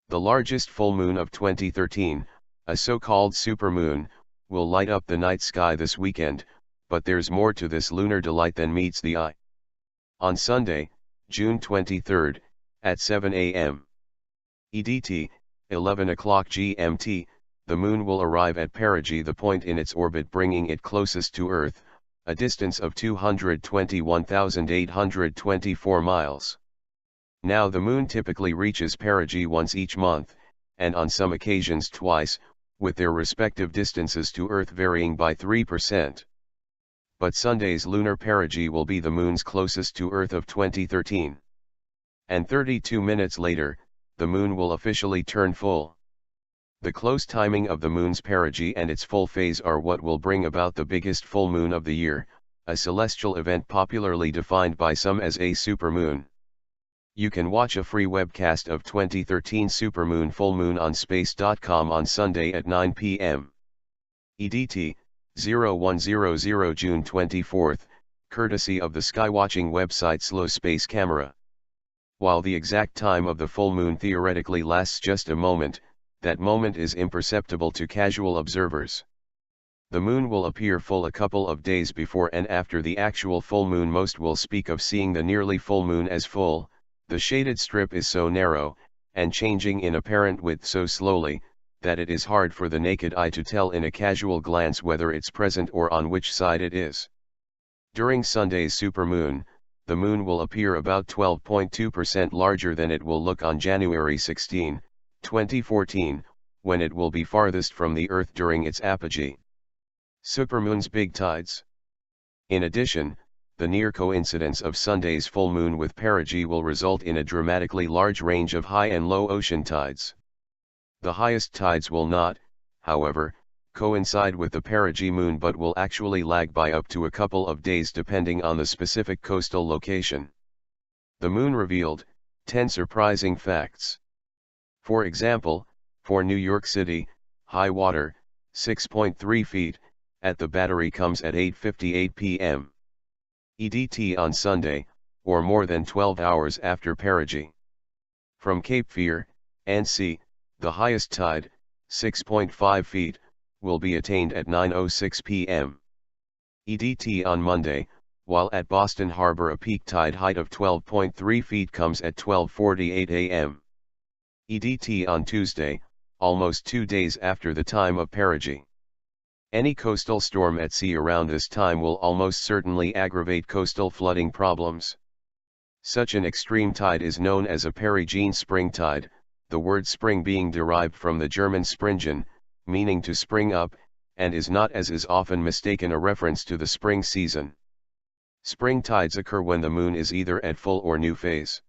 The largest full moon of 2013, a so-called supermoon, will light up the night sky this weekend, but there's more to this lunar delight than meets the eye. On Sunday, June 23, at 7 a.m. EDT, 11 o'clock GMT, the moon will arrive at perigee, the point in its orbit bringing it closest to Earth, a distance of 221,824 miles. Now the moon typically reaches perigee once each month, and on some occasions twice, with their respective distances to Earth varying by 3%. But Sunday's lunar perigee will be the moon's closest to Earth of 2013. And 32 minutes later, the moon will officially turn full. The close timing of the moon's perigee and its full phase are what will bring about the biggest full moon of the year, a celestial event popularly defined by some as a supermoon. You can watch a free webcast of 2013 Supermoon full moon on space.com on Sunday at 9 p.m. EDT, 0100 June 24, courtesy of the skywatching website Slow Space Camera. While the exact time of the full moon theoretically lasts just a moment, that moment is imperceptible to casual observers. The moon will appear full a couple of days before and after the actual full moon. Most will speak of seeing the nearly full moon as full. The shaded strip is so narrow, and changing in apparent width so slowly, that it is hard for the naked eye to tell in a casual glance whether it's present or on which side it is. During Sunday's supermoon, the moon will appear about 12.2% larger than it will look on January 16, 2014, when it will be farthest from the Earth during its apogee. Supermoon's big tides. In addition, the near coincidence of Sunday's full moon with perigee will result in a dramatically large range of high and low ocean tides. The highest tides will not, however, coincide with the perigee moon but will actually lag by up to a couple of days depending on the specific coastal location. The moon revealed 10 surprising facts. For example, for New York City, high water, 6.3 feet, at the Battery comes at 8:58 p.m. EDT on Sunday, or more than 12 hours after perigee. From Cape Fear, NC, the highest tide, 6.5 feet, will be attained at 9:06 p.m. EDT on Monday, while at Boston Harbor a peak tide height of 12.3 feet comes at 12:48 a.m. EDT on Tuesday, almost 2 days after the time of perigee. Any coastal storm at sea around this time will almost certainly aggravate coastal flooding problems. Such an extreme tide is known as a perigee spring tide, the word spring being derived from the German springen, meaning to spring up, and is not, as is often mistaken, a reference to the spring season. Spring tides occur when the moon is either at full or new phase.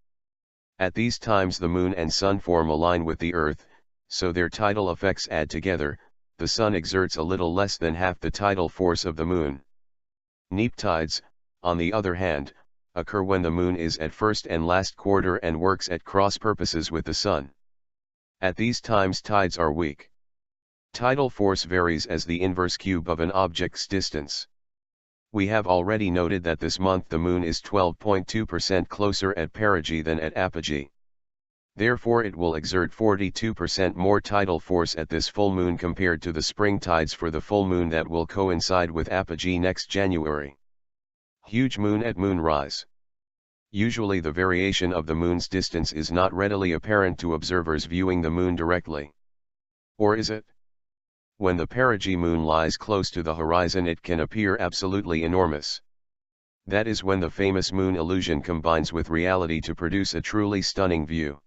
At these times the moon and sun form a line with the Earth, so their tidal effects add together. The sun exerts a little less than half the tidal force of the moon. Neap tides, on the other hand, occur when the moon is at first and last quarter and works at cross purposes with the sun. At these times tides are weak. Tidal force varies as the inverse cube of an object's distance. We have already noted that this month the moon is 12.2% closer at perigee than at apogee. Therefore it will exert 42% more tidal force at this full moon compared to the spring tides for the full moon that will coincide with apogee next January. Huge moon at moonrise. Usually the variation of the moon's distance is not readily apparent to observers viewing the moon directly. Or is it? When the perigee moon lies close to the horizon it can appear absolutely enormous. That is when the famous moon illusion combines with reality to produce a truly stunning view.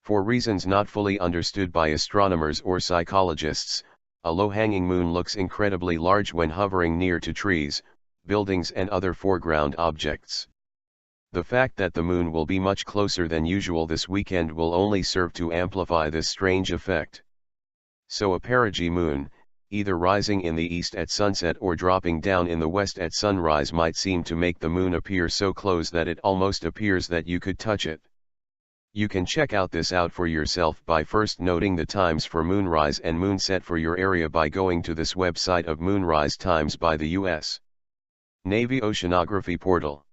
For reasons not fully understood by astronomers or psychologists, a low-hanging moon looks incredibly large when hovering near to trees, buildings and other foreground objects. The fact that the moon will be much closer than usual this weekend will only serve to amplify this strange effect. So a perigee moon, either rising in the east at sunset or dropping down in the west at sunrise, might seem to make the moon appear so close that it almost appears that you could touch it. You can check this out for yourself by first noting the times for moonrise and moonset for your area by going to this website of moonrise times by the U.S. Navy Oceanography Portal.